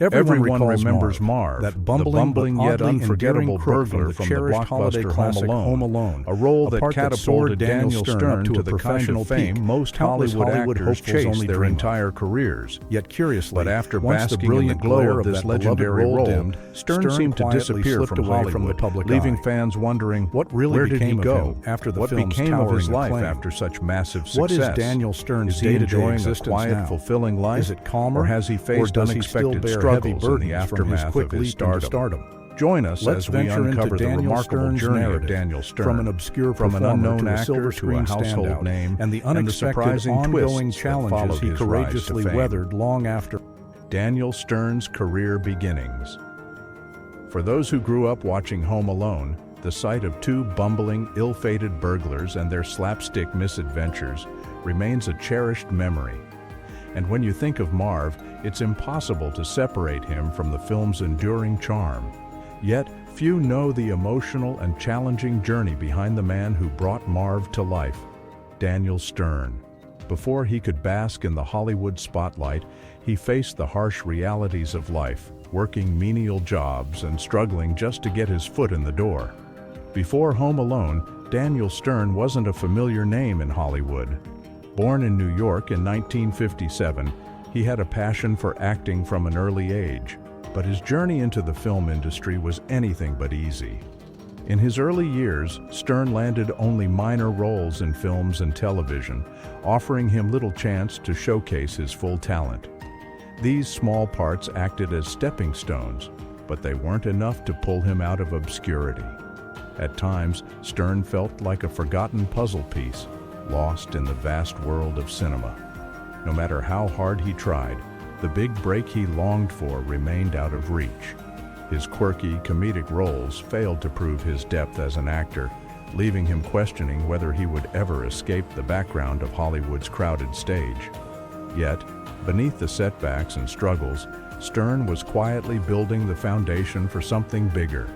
Everyone remembers Marv, that the bumbling yet unforgettable burglar from the blockbuster Home Alone, a role that catapulted Daniel Stern to the kind of fame most Hollywood actors chase their entire careers. Yet curiously, But after once the basking in the brilliant glow glare of this that legendary beloved role role, dimmed, Stern seemed to quietly disappear slipped from away Hollywood, from the public leaving eye. fans wondering What really where did he became of go him after the what film's became of his towering life acclaim? after such massive success. What is Daniel Stern's Is he day-to-day enjoying a existence quiet, now? fulfilling life? Is it calmer, or has he faced does he still unexpected bear struggles heavy in the burdens from his aftermath quick of his leap into stardom? Join us Let's as we venture into uncover the Daniel remarkable Stern's journey of narrative, Daniel Stern, from an obscure from an performer unknown to a silver actor to a screen household standout, name, and the unexpected surprising ongoing twists that followed challenges he his rise to courageously fame. weathered long after. Daniel Stern's career beginnings. For those who grew up watching Home Alone, the sight of two bumbling, ill-fated burglars and their slapstick misadventures remains a cherished memory. And when you think of Marv, it's impossible to separate him from the film's enduring charm. Yet, few know the emotional and challenging journey behind the man who brought Marv to life, Daniel Stern. Before he could bask in the Hollywood spotlight, he faced the harsh realities of life, working menial jobs and struggling just to get his foot in the door. Before Home Alone, Daniel Stern wasn't a familiar name in Hollywood. Born in New York in 1957, he had a passion for acting from an early age, but his journey into the film industry was anything but easy. In his early years, Stern landed only minor roles in films and television, offering him little chance to showcase his full talent. These small parts acted as stepping stones, but they weren't enough to pull him out of obscurity. At times, Stern felt like a forgotten puzzle piece, lost in the vast world of cinema. No matter how hard he tried, the big break he longed for remained out of reach. His quirky, comedic roles failed to prove his depth as an actor, leaving him questioning whether he would ever escape the background of Hollywood's crowded stage. Yet, beneath the setbacks and struggles, Stern was quietly building the foundation for something bigger.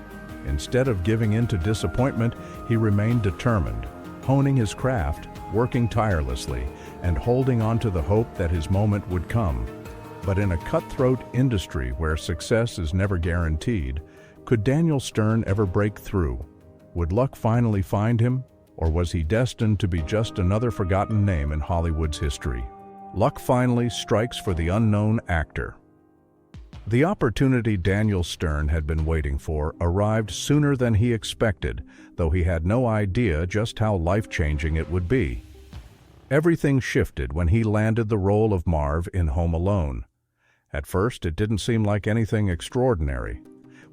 Instead of giving in to disappointment, he remained determined, honing his craft, working tirelessly, and holding on to the hope that his moment would come. But in a cutthroat industry where success is never guaranteed, could Daniel Stern ever break through? Would luck finally find him, or was he destined to be just another forgotten name in Hollywood's history? Luck finally strikes for the unknown actor. The opportunity Daniel Stern had been waiting for arrived sooner than he expected, though he had no idea just how life-changing it would be. Everything shifted when he landed the role of Marv in Home Alone. At first, it didn't seem like anything extraordinary.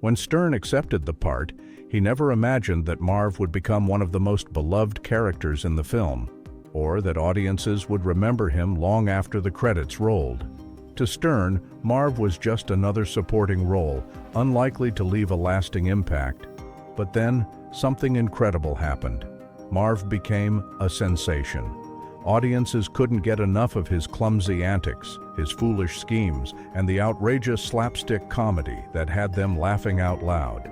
When Stern accepted the part, he never imagined that Marv would become one of the most beloved characters in the film, or that audiences would remember him long after the credits rolled. To Stern, Marv was just another supporting role, unlikely to leave a lasting impact. But then, something incredible happened. Marv became a sensation. Audiences couldn't get enough of his clumsy antics, his foolish schemes, and the outrageous slapstick comedy that had them laughing out loud.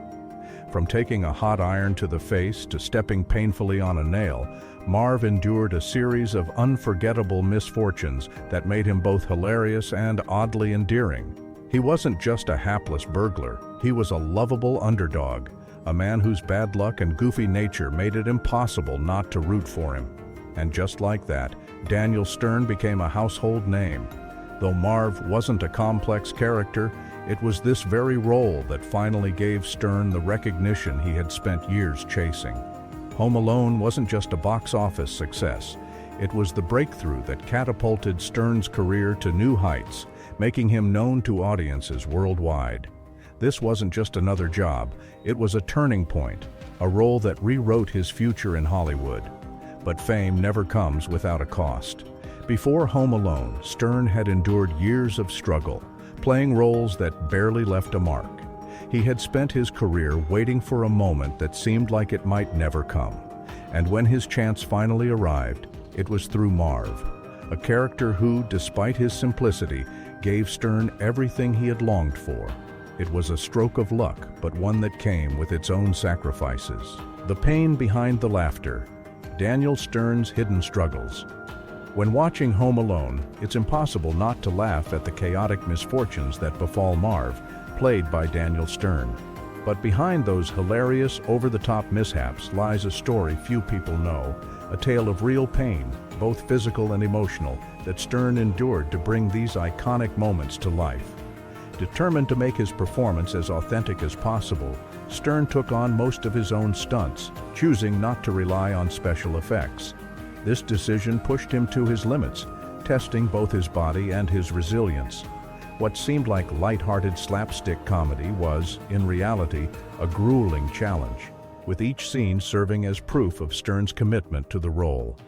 From taking a hot iron to the face to stepping painfully on a nail, Marv endured a series of unforgettable misfortunes that made him both hilarious and oddly endearing. He wasn't just a hapless burglar, he was a lovable underdog, a man whose bad luck and goofy nature made it impossible not to root for him. And just like that, Daniel Stern became a household name. Though Marv wasn't a complex character, it was this very role that finally gave Stern the recognition he had spent years chasing. Home Alone wasn't just a box office success. It was the breakthrough that catapulted Stern's career to new heights, making him known to audiences worldwide. This wasn't just another job, it was a turning point, a role that rewrote his future in Hollywood. But fame never comes without a cost. Before Home Alone, Stern had endured years of struggle, playing roles that barely left a mark. He had spent his career waiting for a moment that seemed like it might never come. And when his chance finally arrived, it was through Marv, a character who, despite his simplicity, gave Stern everything he had longed for. It was a stroke of luck, but one that came with its own sacrifices. The pain behind the laughter, Daniel Stern's hidden struggles. When watching Home Alone, it's impossible not to laugh at the chaotic misfortunes that befall Marv, played by Daniel Stern. But behind those hilarious, over-the-top mishaps lies a story few people know, a tale of real pain, both physical and emotional, that Stern endured to bring these iconic moments to life. Determined to make his performance as authentic as possible, Stern took on most of his own stunts, choosing not to rely on special effects. This decision pushed him to his limits, testing both his body and his resilience. What seemed like light-hearted slapstick comedy was, in reality, a grueling challenge, with each scene serving as proof of Stern's commitment to the role.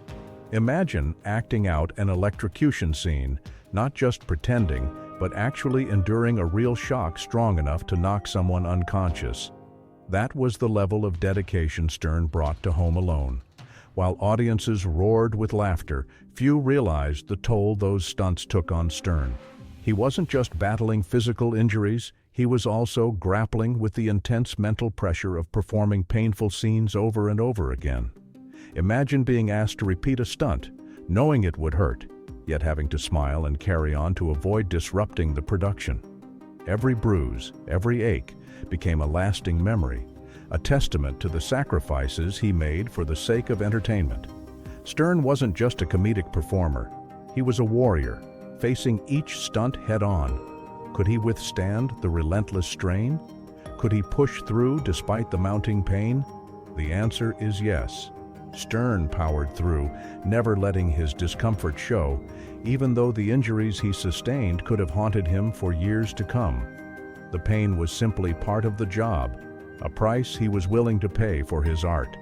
Imagine acting out an electrocution scene, not just pretending, but actually enduring a real shock strong enough to knock someone unconscious. That was the level of dedication Stern brought to Home Alone. While audiences roared with laughter, few realized the toll those stunts took on Stern. He wasn't just battling physical injuries, he was also grappling with the intense mental pressure of performing painful scenes over and over again. Imagine being asked to repeat a stunt, knowing it would hurt, yet having to smile and carry on to avoid disrupting the production. Every bruise, every ache, became a lasting memory, a testament to the sacrifices he made for the sake of entertainment. Stern wasn't just a comedic performer, he was a warrior, facing each stunt head-on. Could he withstand the relentless strain? Could he push through despite the mounting pain? The answer is yes. Stern powered through, never letting his discomfort show, even though the injuries he sustained could have haunted him for years to come. The pain was simply part of the job, a price he was willing to pay for his art.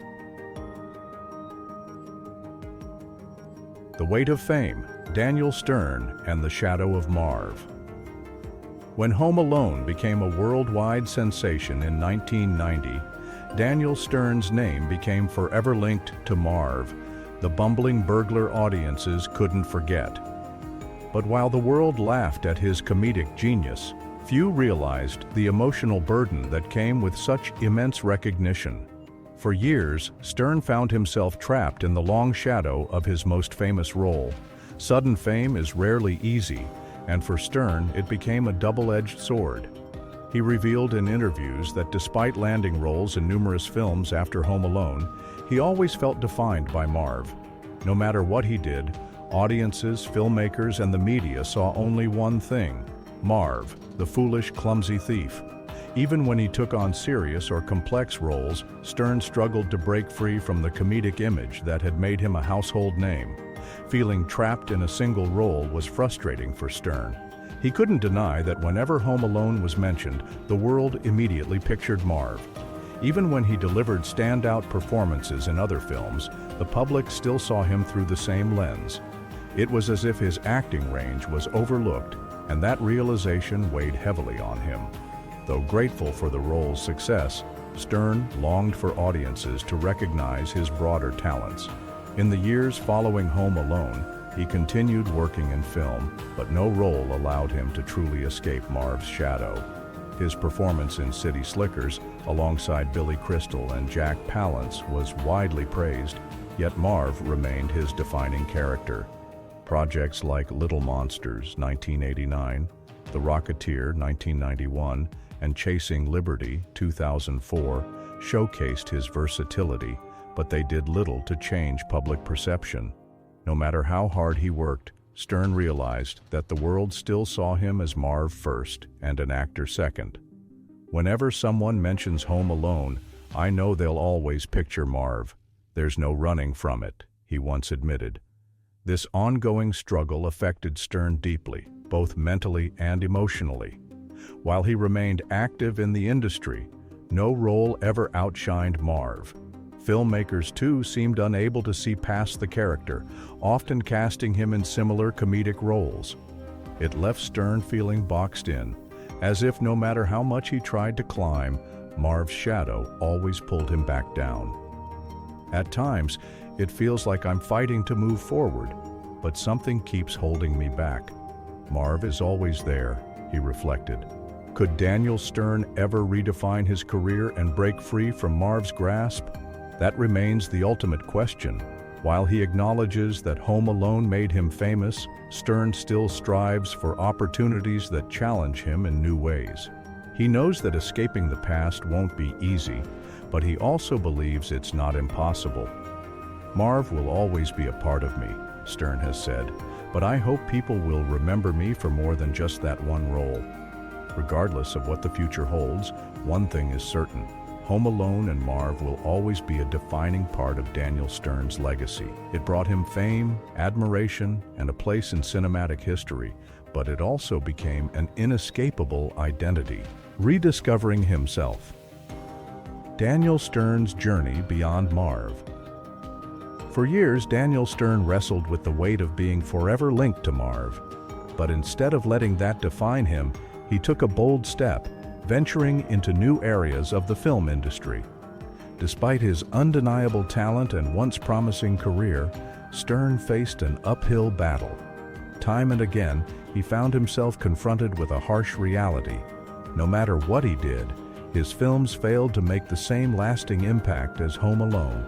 The Weight of Fame, Daniel Stern and the Shadow of Marv. When Home Alone became a worldwide sensation in 1990, Daniel Stern's name became forever linked to Marv, the bumbling burglar audiences couldn't forget. But while the world laughed at his comedic genius, few realized the emotional burden that came with such immense recognition. For years, Stern found himself trapped in the long shadow of his most famous role. Sudden fame is rarely easy, and for Stern, it became a double-edged sword. He revealed in interviews that despite landing roles in numerous films after Home Alone, he always felt defined by Marv. No matter what he did, audiences, filmmakers, and the media saw only one thing: Marv, the foolish, clumsy thief. Even when he took on serious or complex roles, Stern struggled to break free from the comedic image that had made him a household name. Feeling trapped in a single role was frustrating for Stern. He couldn't deny that whenever Home Alone was mentioned, the world immediately pictured Marv. Even when he delivered standout performances in other films, the public still saw him through the same lens. It was as if his acting range was overlooked, and that realization weighed heavily on him. Though grateful for the role's success, Stern longed for audiences to recognize his broader talents. In the years following Home Alone, he continued working in film, but no role allowed him to truly escape Marv's shadow. His performance in City Slickers, alongside Billy Crystal and Jack Palance, was widely praised, yet Marv remained his defining character. Projects like Little Monsters, 1989, The Rocketeer, 1991, and Chasing Liberty, 2004, showcased his versatility, but they did little to change public perception. No matter how hard he worked, Stern realized that the world still saw him as Marv first and an actor second. "Whenever someone mentions Home Alone, I know they'll always picture Marv. There's no running from it," he once admitted. This ongoing struggle affected Stern deeply, both mentally and emotionally. While he remained active in the industry, no role ever outshined Marv. Filmmakers, too, seemed unable to see past the character, often casting him in similar comedic roles. It left Stern feeling boxed in, as if no matter how much he tried to climb, Marv's shadow always pulled him back down. "At times, it feels like I'm fighting to move forward, but something keeps holding me back. Marv is always there," he reflected. Could Daniel Stern ever redefine his career and break free from Marv's grasp? That remains the ultimate question. While he acknowledges that Home Alone made him famous, Stern still strives for opportunities that challenge him in new ways. He knows that escaping the past won't be easy, but he also believes it's not impossible. "Marv will always be a part of me," Stern has said, "but I hope people will remember me for more than just that one role." Regardless of what the future holds, one thing is certain: Home Alone and Marv will always be a defining part of Daniel Stern's legacy. It brought him fame, admiration, and a place in cinematic history, but it also became an inescapable identity. Rediscovering himself. Daniel Stern's journey beyond Marv. For years, Daniel Stern wrestled with the weight of being forever linked to Marv. But instead of letting that define him, he took a bold step, venturing into new areas of the film industry. Despite his undeniable talent and once promising career, Stern faced an uphill battle. Time and again, he found himself confronted with a harsh reality. No matter what he did, his films failed to make the same lasting impact as Home Alone.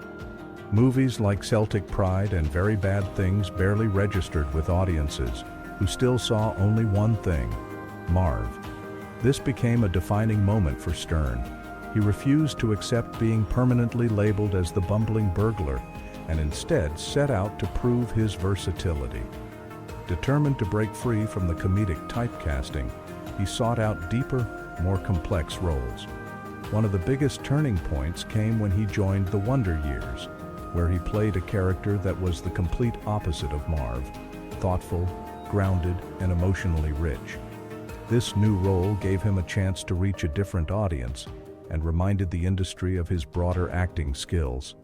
Movies like Celtic Pride and Very Bad Things barely registered with audiences, who still saw only one thing: Marv. This became a defining moment for Stern. He refused to accept being permanently labeled as the bumbling burglar, and instead set out to prove his versatility. Determined to break free from the comedic typecasting, he sought out deeper, more complex roles. One of the biggest turning points came when he joined The Wonder Years, where he played a character that was the complete opposite of Marv: thoughtful, grounded, and emotionally rich. This new role gave him a chance to reach a different audience and reminded the industry of his broader acting skills.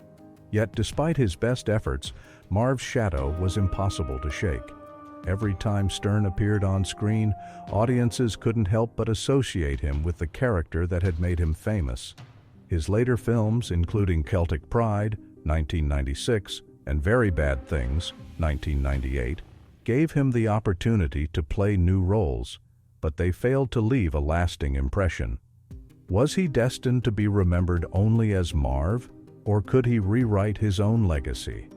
Yet, despite his best efforts, Marv's shadow was impossible to shake. Every time Stern appeared on screen, audiences couldn't help but associate him with the character that had made him famous. His later films, including Celtic Pride, 1996, and Very Bad Things, 1998, gave him the opportunity to play new roles, but they failed to leave a lasting impression. Was he destined to be remembered only as Marv, or could he rewrite his own legacy?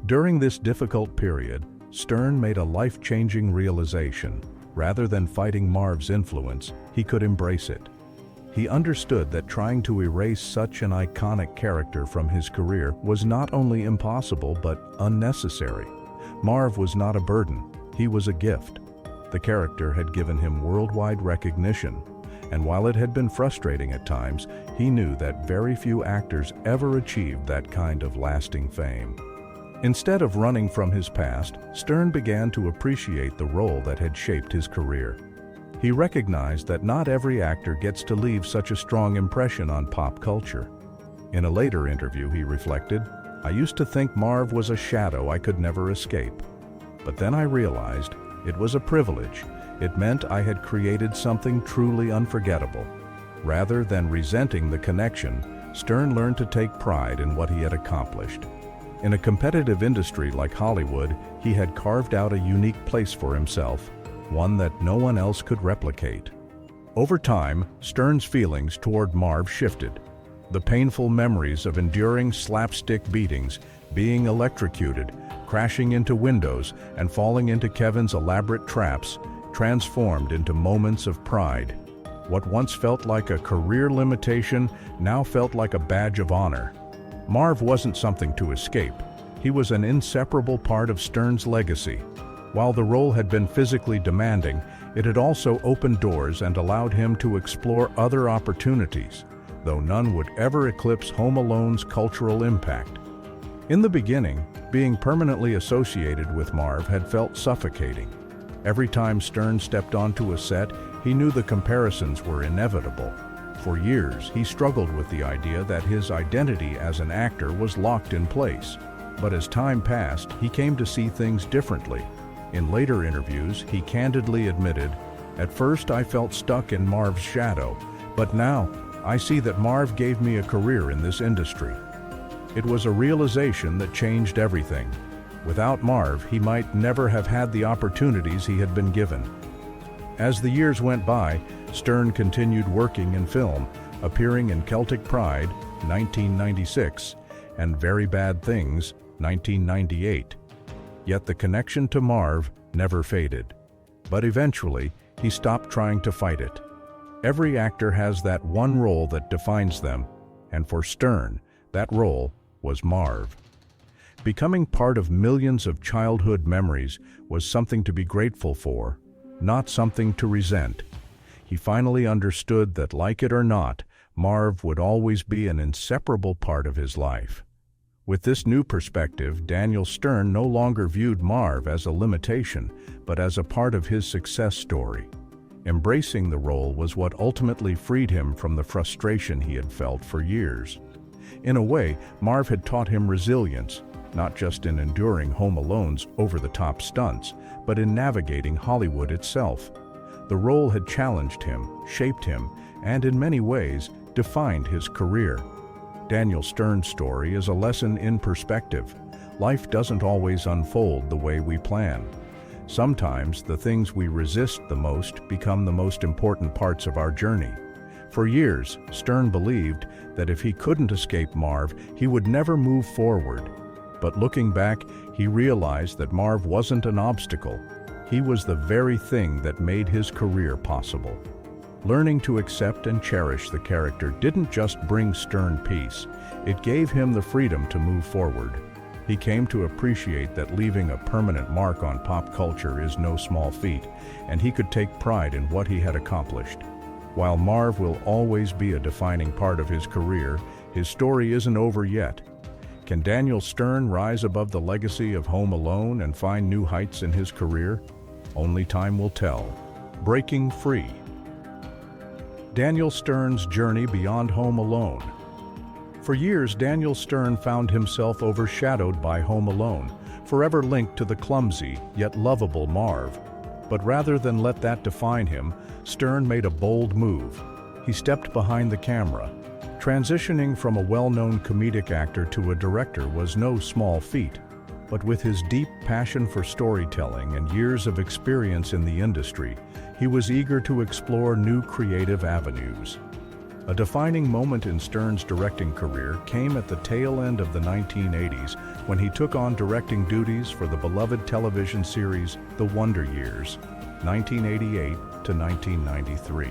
During this difficult period, Stern made a life-changing realization. Rather than fighting Marv's influence, he could embrace it. He understood that trying to erase such an iconic character from his career was not only impossible but unnecessary. Marv was not a burden, he was a gift. The character had given him worldwide recognition, and while it had been frustrating at times, he knew that very few actors ever achieved that kind of lasting fame. Instead of running from his past, Stern began to appreciate the role that had shaped his career. He recognized that not every actor gets to leave such a strong impression on pop culture. In a later interview, he reflected, "I used to think Marv was a shadow I could never escape. But then I realized it was a privilege. It meant I had created something truly unforgettable." Rather than resenting the connection, Stern learned to take pride in what he had accomplished. In a competitive industry like Hollywood, he had carved out a unique place for himself, one that no one else could replicate. Over time, Stern's feelings toward Marv shifted. The painful memories of enduring slapstick beatings, being electrocuted, crashing into windows, and falling into Kevin's elaborate traps transformed into moments of pride. What once felt like a career limitation now felt like a badge of honor. Marv wasn't something to escape. He was an inseparable part of Stern's legacy. While the role had been physically demanding, it had also opened doors and allowed him to explore other opportunities, though none would ever eclipse Home Alone's cultural impact. In the beginning, being permanently associated with Marv had felt suffocating. Every time Stern stepped onto a set, he knew the comparisons were inevitable. For years, he struggled with the idea that his identity as an actor was locked in place. But as time passed, he came to see things differently. In later interviews, he candidly admitted, "At first I felt stuck in Marv's shadow, but now I see that Marv gave me a career in this industry." It was a realization that changed everything. Without Marv, he might never have had the opportunities he had been given. As the years went by, Stern continued working in film, appearing in Celtic Pride, 1996, and Very Bad Things, 1998. Yet the connection to Marv never faded. But eventually, he stopped trying to fight it. Every actor has that one role that defines them, and for Stern, that role was Marv. Becoming part of millions of childhood memories was something to be grateful for, not something to resent. He finally understood that, like it or not, Marv would always be an inseparable part of his life. With this new perspective, Daniel Stern no longer viewed Marv as a limitation, but as a part of his success story. Embracing the role was what ultimately freed him from the frustration he had felt for years. In a way, Marv had taught him resilience, not just in enduring Home Alone's over-the-top stunts, but in navigating Hollywood itself. The role had challenged him, shaped him, and in many ways, defined his career. Daniel Stern's story is a lesson in perspective. Life doesn't always unfold the way we plan. Sometimes the things we resist the most become the most important parts of our journey. For years, Stern believed that if he couldn't escape Marv, he would never move forward. But looking back, he realized that Marv wasn't an obstacle. He was the very thing that made his career possible. Learning to accept and cherish the character didn't just bring Stern peace, it gave him the freedom to move forward. He came to appreciate that leaving a permanent mark on pop culture is no small feat, and he could take pride in what he had accomplished. While Marv will always be a defining part of his career, his story isn't over yet. Can Daniel Stern rise above the legacy of Home Alone and find new heights in his career? Only time will tell. Breaking free. Daniel Stern's journey beyond Home Alone. For years, Daniel Stern found himself overshadowed by Home Alone, forever linked to the clumsy yet lovable Marv. But rather than let that define him, Stern made a bold move. He stepped behind the camera. Transitioning from a well-known comedic actor to a director was no small feat. But with his deep passion for storytelling and years of experience in the industry, he was eager to explore new creative avenues. A defining moment in Stern's directing career came at the tail end of the 1980s when he took on directing duties for the beloved television series The Wonder Years, 1988 to 1993.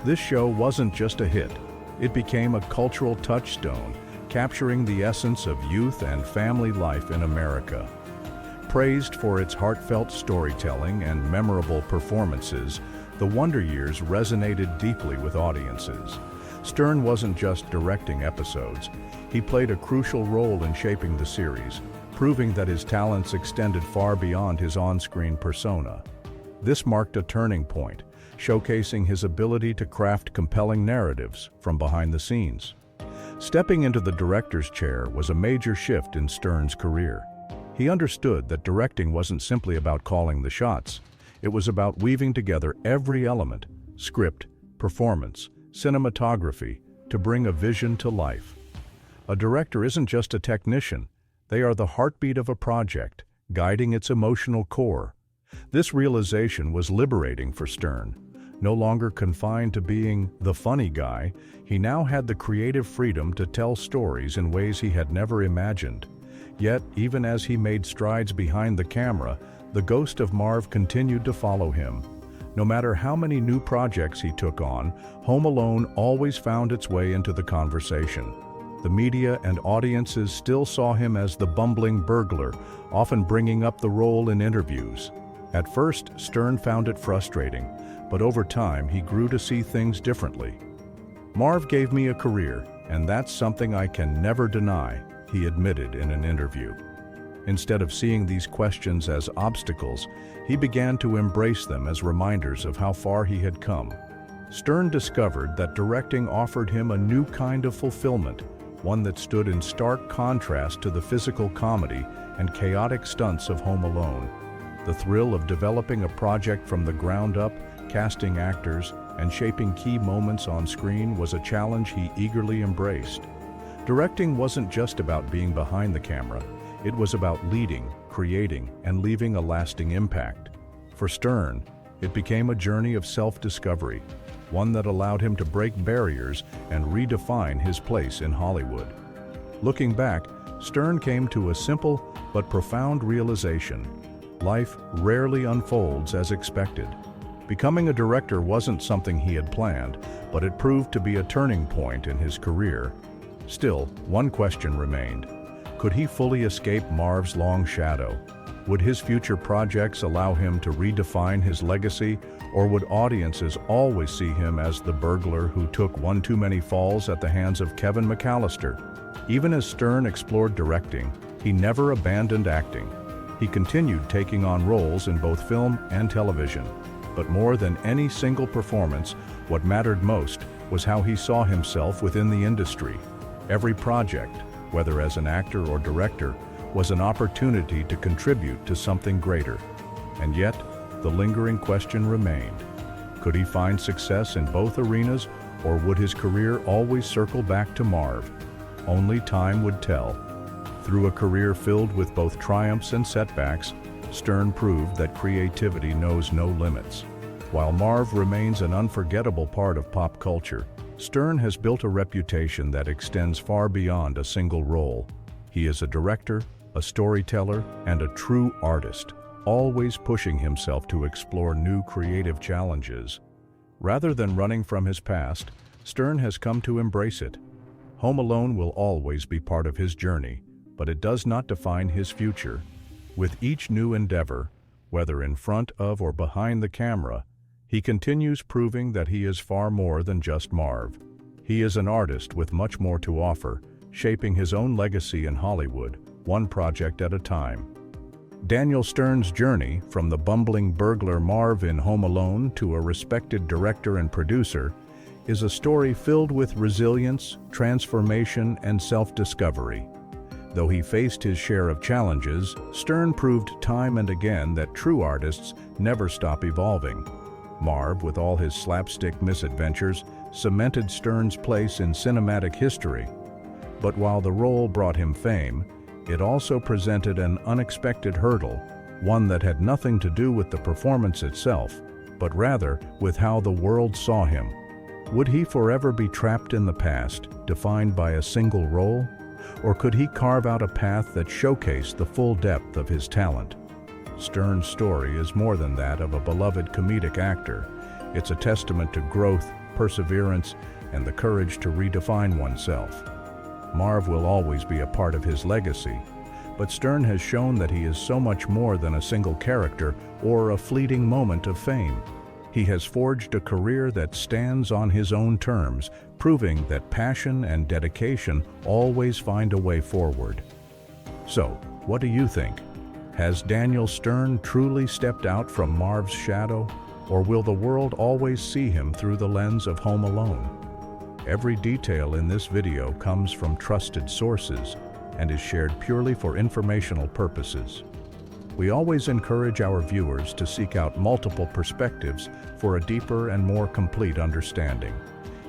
This show wasn't just a hit, it became a cultural touchstone, capturing the essence of youth and family life in America. Praised for its heartfelt storytelling and memorable performances, The Wonder Years resonated deeply with audiences. Stern wasn't just directing episodes, he played a crucial role in shaping the series, proving that his talents extended far beyond his on-screen persona. This marked a turning point, showcasing his ability to craft compelling narratives from behind the scenes. Stepping into the director's chair was a major shift in Stern's career. He understood that directing wasn't simply about calling the shots. It was about weaving together every element, script, performance, cinematography, to bring a vision to life. A director isn't just a technician. They are the heartbeat of a project, guiding its emotional core. This realization was liberating for Stern. No longer confined to being the funny guy, he now had the creative freedom to tell stories in ways he had never imagined. Yet, even as he made strides behind the camera, the ghost of Marv continued to follow him. No matter how many new projects he took on, Home Alone always found its way into the conversation. The media and audiences still saw him as the bumbling burglar, often bringing up the role in interviews. At first, Stern found it frustrating, but over time he grew to see things differently. "Marv gave me a career, and that's something I can never deny," he admitted in an interview. Instead of seeing these questions as obstacles, he began to embrace them as reminders of how far he had come. Stern discovered that directing offered him a new kind of fulfillment, one that stood in stark contrast to the physical comedy and chaotic stunts of Home Alone. The thrill of developing a project from the ground up, casting actors, and shaping key moments on screen was a challenge he eagerly embraced. Directing wasn't just about being behind the camera. It was about leading, creating, and leaving a lasting impact. For Stern, it became a journey of self-discovery, one that allowed him to break barriers and redefine his place in Hollywood. Looking back, Stern came to a simple but profound realization: life rarely unfolds as expected. Becoming a director wasn't something he had planned, but it proved to be a turning point in his career. Still, one question remained. Could he fully escape Marv's long shadow? Would his future projects allow him to redefine his legacy, or would audiences always see him as the burglar who took one too many falls at the hands of Kevin McAllister? Even as Stern explored directing, he never abandoned acting. He continued taking on roles in both film and television. But more than any single performance, what mattered most was how he saw himself within the industry. Every project, whether as an actor or director, was an opportunity to contribute to something greater. And yet, the lingering question remained. Could he find success in both arenas, or would his career always circle back to Marv? Only time would tell. Through a career filled with both triumphs and setbacks, Stern proved that creativity knows no limits. While Marv remains an unforgettable part of pop culture, Stern has built a reputation that extends far beyond a single role. He is a director, a storyteller, and a true artist, always pushing himself to explore new creative challenges. Rather than running from his past, Stern has come to embrace it. Home Alone will always be part of his journey, but it does not define his future. With each new endeavor, whether in front of or behind the camera, he continues proving that he is far more than just Marv. He is an artist with much more to offer, shaping his own legacy in Hollywood, one project at a time. Daniel Stern's journey, from the bumbling burglar Marv in Home Alone to a respected director and producer, is a story filled with resilience, transformation, and self-discovery. Though he faced his share of challenges, Stern proved time and again that true artists never stop evolving. Marv, with all his slapstick misadventures, cemented Stern's place in cinematic history. But while the role brought him fame, it also presented an unexpected hurdle, one that had nothing to do with the performance itself, but rather with how the world saw him. Would he forever be trapped in the past, defined by a single role? Or could he carve out a path that showcased the full depth of his talent? Stern's story is more than that of a beloved comedic actor. It's a testament to growth, perseverance, and the courage to redefine oneself. Marv will always be a part of his legacy, but Stern has shown that he is so much more than a single character or a fleeting moment of fame. He has forged a career that stands on his own terms, proving that passion and dedication always find a way forward. So, what do you think? Has Daniel Stern truly stepped out from Marv's shadow, or will the world always see him through the lens of Home Alone? Every detail in this video comes from trusted sources and is shared purely for informational purposes. We always encourage our viewers to seek out multiple perspectives for a deeper and more complete understanding.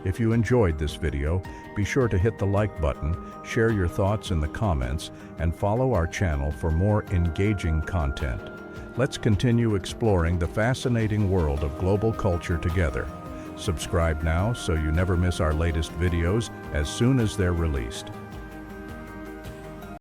If you enjoyed this video, be sure to hit the like button, share your thoughts in the comments, and follow our channel for more engaging content. Let's continue exploring the fascinating world of global culture together. Subscribe now so you never miss our latest videos as soon as they're released.